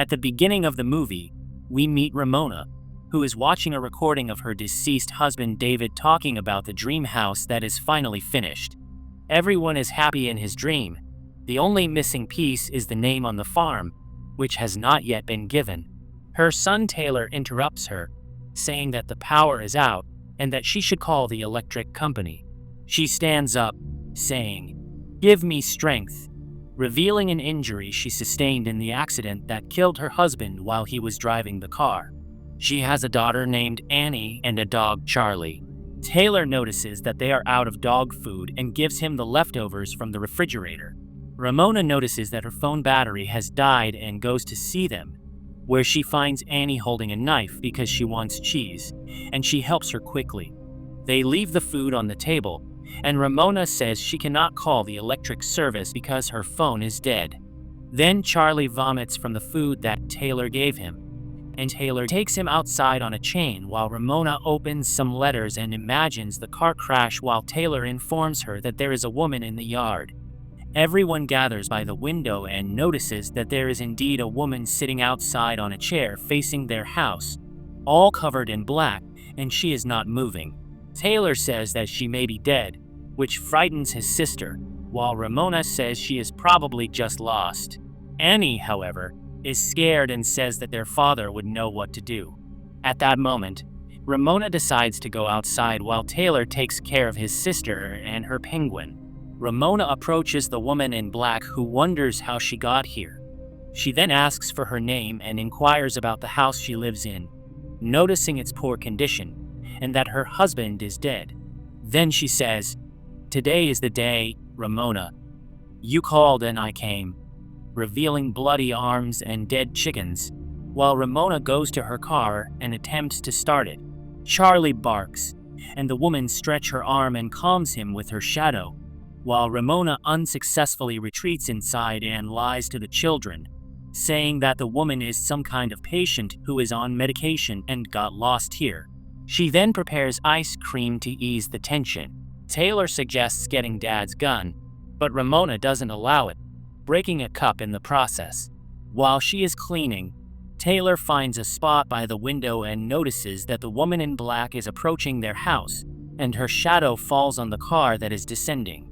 At the beginning of the movie, we meet Ramona, who is watching a recording of her deceased husband David talking about the dream house that is finally finished. Everyone is happy in his dream. The only missing piece is the name on the farm, which has not yet been given. Her son Taylor interrupts her, saying that the power is out and that she should call the electric company. She stands up, saying, "Give me strength," revealing an injury she sustained in the accident that killed her husband while he was driving the car. She has a daughter named Annie and a dog, Charlie. Taylor notices that they are out of dog food and gives him the leftovers from the refrigerator. Ramona notices that her phone battery has died and goes to see them, where she finds Annie holding a knife because she wants cheese, and she helps her quickly. They leave the food on the table, and Ramona says she cannot call the electric service because her phone is dead. Then Charlie vomits from the food that Taylor gave him, and Taylor takes him outside on a chain while Ramona opens some letters and imagines the car crash while Taylor informs her that there is a woman in the yard. Everyone gathers by the window and notices that there is indeed a woman sitting outside on a chair facing their house, all covered in black, and she is not moving. Taylor says that she may be dead, which frightens his sister, while Ramona says she is probably just lost. Annie, however, is scared and says that their father would know what to do. At that moment, Ramona decides to go outside while Taylor takes care of his sister and her penguin. Ramona approaches the woman in black, who wonders how she got here. She then asks for her name and inquires about the house she lives in, noticing its poor condition and that her husband is dead. Then she says, "Today is the day, Ramona. You called and I came," revealing bloody arms and dead chickens, while Ramona goes to her car and attempts to start it. Charlie barks, and the woman stretches her arm and calms him with her shadow, while Ramona unsuccessfully retreats inside and lies to the children, saying that the woman is some kind of patient who is on medication and got lost here. She then prepares ice cream to ease the tension. Taylor suggests getting Dad's gun, but Ramona doesn't allow it, breaking a cup in the process. While she is cleaning, Taylor finds a spot by the window and notices that the woman in black is approaching their house, and her shadow falls on the car that is descending.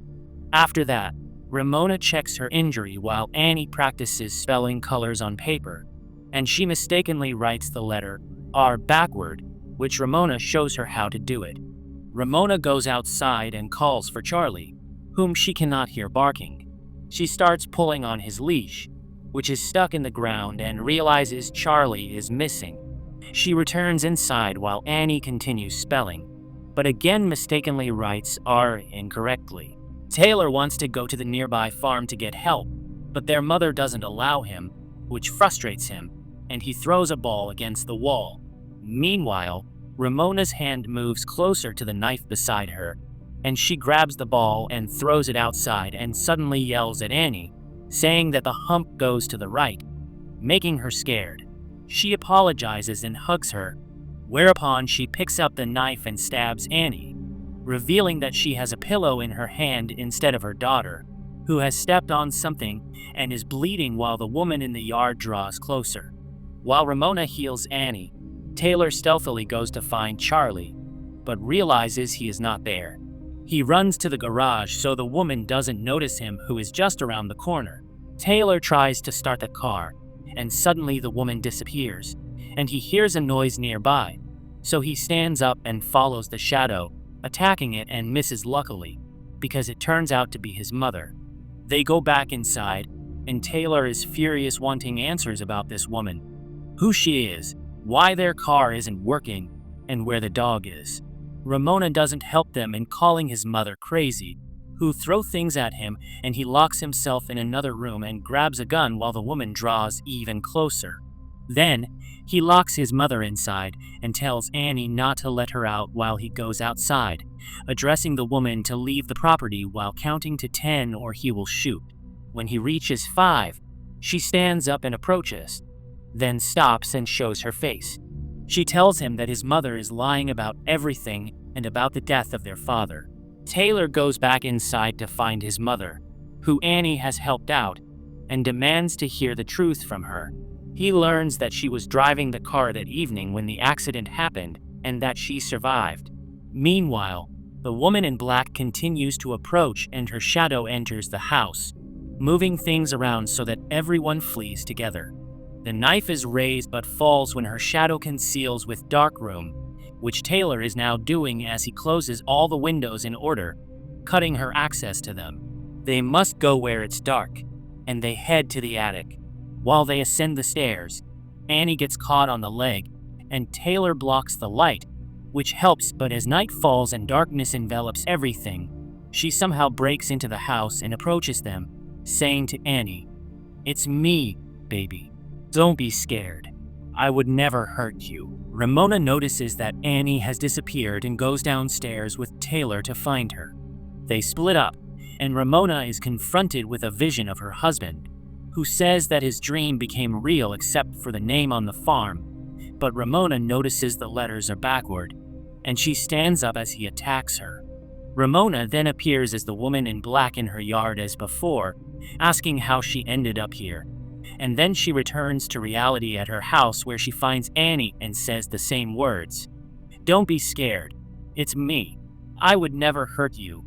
After that, Ramona checks her injury while Annie practices spelling colors on paper, and she mistakenly writes the letter R backward, which Ramona shows her how to do it. Ramona goes outside and calls for Charlie, whom she cannot hear barking. She starts pulling on his leash, which is stuck in the ground, and realizes Charlie is missing. She returns inside while Annie continues spelling, but again mistakenly writes R incorrectly. Taylor wants to go to the nearby farm to get help, but their mother doesn't allow him, which frustrates him, and he throws a ball against the wall. Meanwhile, Ramona's hand moves closer to the knife beside her, and she grabs the ball and throws it outside and suddenly yells at Annie, saying that the hump goes to the right, making her scared. She apologizes and hugs her, whereupon she picks up the knife and stabs Annie, revealing that she has a pillow in her hand instead of her daughter, who has stepped on something and is bleeding while the woman in the yard draws closer. While Ramona heals Annie, Taylor stealthily goes to find Charlie, but realizes he is not there. He runs to the garage so the woman doesn't notice him, who is just around the corner. Taylor tries to start the car, and suddenly the woman disappears, and he hears a noise nearby, so he stands up and follows the shadow, attacking it and misses luckily, because it turns out to be his mother. They go back inside, and Taylor is furious, wanting answers about this woman, who she is, why their car isn't working, and where the dog is. Ramona doesn't help them in calling his mother crazy, who throw things at him, and he locks himself in another room and grabs a gun while the woman draws even closer. Then, he locks his mother inside and tells Annie not to let her out while he goes outside, addressing the woman to leave the property while counting to 10 or he will shoot. When he reaches 5, she stands up and approaches, then stops and shows her face. She tells him that his mother is lying about everything and about the death of their father. Taylor goes back inside to find his mother, who Annie has helped out, and demands to hear the truth from her. He learns that she was driving the car that evening when the accident happened and that she survived. Meanwhile, the woman in black continues to approach and her shadow enters the house, moving things around so that everyone flees together. The knife is raised but falls when her shadow conceals with dark room, which Taylor is now doing as he closes all the windows in order, cutting her access to them. They must go where it's dark, and they head to the attic. While they ascend the stairs, Annie gets caught on the leg, and Taylor blocks the light, which helps, but as night falls and darkness envelops everything, she somehow breaks into the house and approaches them, saying to Annie, "It's me, baby. Don't be scared. I would never hurt you." Ramona notices that Annie has disappeared and goes downstairs with Taylor to find her. They split up, and Ramona is confronted with a vision of her husband, who says that his dream became real except for the name on the farm, but Ramona notices the letters are backward, and she stands up as he attacks her. Ramona then appears as the woman in black in her yard as before, asking how she ended up here. And then she returns to reality at her house where she finds Annie and says the same words. "Don't be scared. It's me. I would never hurt you."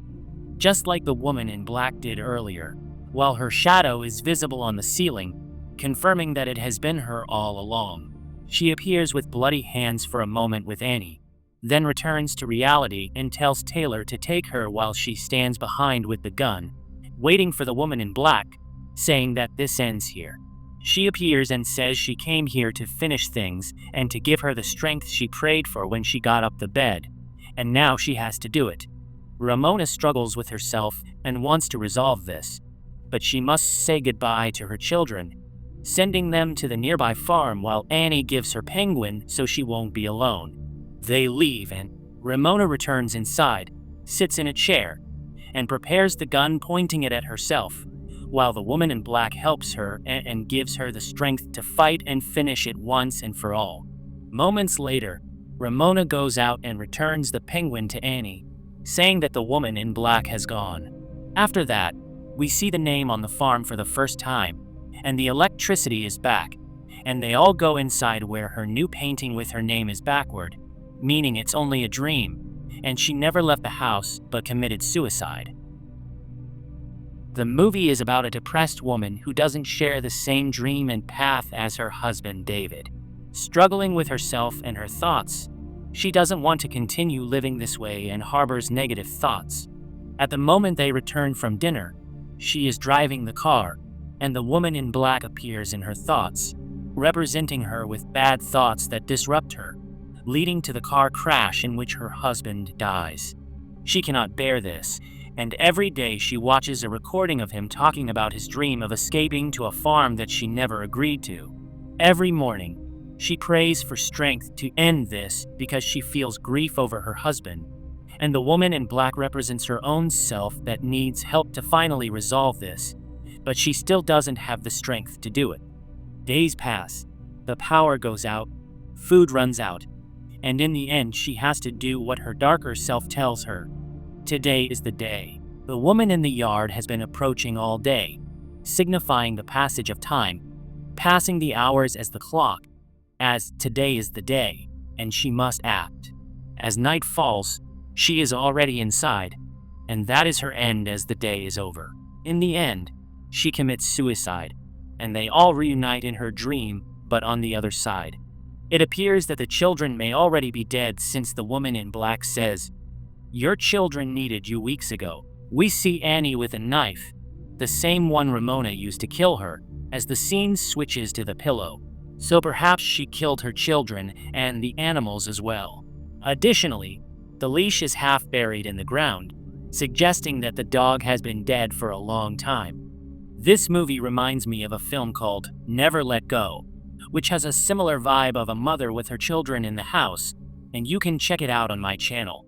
Just like the woman in black did earlier, while her shadow is visible on the ceiling, confirming that it has been her all along. She appears with bloody hands for a moment with Annie, then returns to reality and tells Taylor to take her while she stands behind with the gun, waiting for the woman in black, saying that this ends here. She appears and says she came here to finish things and to give her the strength she prayed for when she got up the bed, and now she has to do it. Ramona struggles with herself and wants to resolve this, but she must say goodbye to her children, sending them to the nearby farm while Annie gives her penguin so she won't be alone. They leave and Ramona returns inside, sits in a chair, and prepares the gun, pointing it at herself, while the woman in black helps her and gives her the strength to fight and finish it once and for all. Moments later, Ramona goes out and returns the penguin to Annie, saying that the woman in black has gone. After that, we see the name on the farm for the first time, and the electricity is back, and they all go inside where her new painting with her name is backward, meaning it's only a dream, and she never left the house but committed suicide. The movie is about a depressed woman who doesn't share the same dream and path as her husband David. Struggling with herself and her thoughts, she doesn't want to continue living this way and harbors negative thoughts. At the moment they return from dinner, she is driving the car, and the woman in black appears in her thoughts, representing her with bad thoughts that disrupt her, leading to the car crash in which her husband dies. She cannot bear this, and every day she watches a recording of him talking about his dream of escaping to a farm that she never agreed to. Every morning, she prays for strength to end this because she feels grief over her husband, and the woman in black represents her own self that needs help to finally resolve this, but she still doesn't have the strength to do it. Days pass, the power goes out, food runs out, and in the end she has to do what her darker self tells her. Today is the day. The woman in the yard has been approaching all day, signifying the passage of time, passing the hours as the clock, as today is the day, and she must act. As night falls, she is already inside, and that is her end as the day is over. In the end, she commits suicide, and they all reunite in her dream, but on the other side. It appears that the children may already be dead since the woman in black says, "Your children needed you weeks ago." We see Annie with a knife, the same one Ramona used to kill her, as the scene switches to the pillow. So perhaps she killed her children and the animals as well. Additionally, the leash is half buried in the ground, suggesting that the dog has been dead for a long time. This movie reminds me of a film called Never Let Go, which has a similar vibe of a mother with her children in the house, and you can check it out on my channel.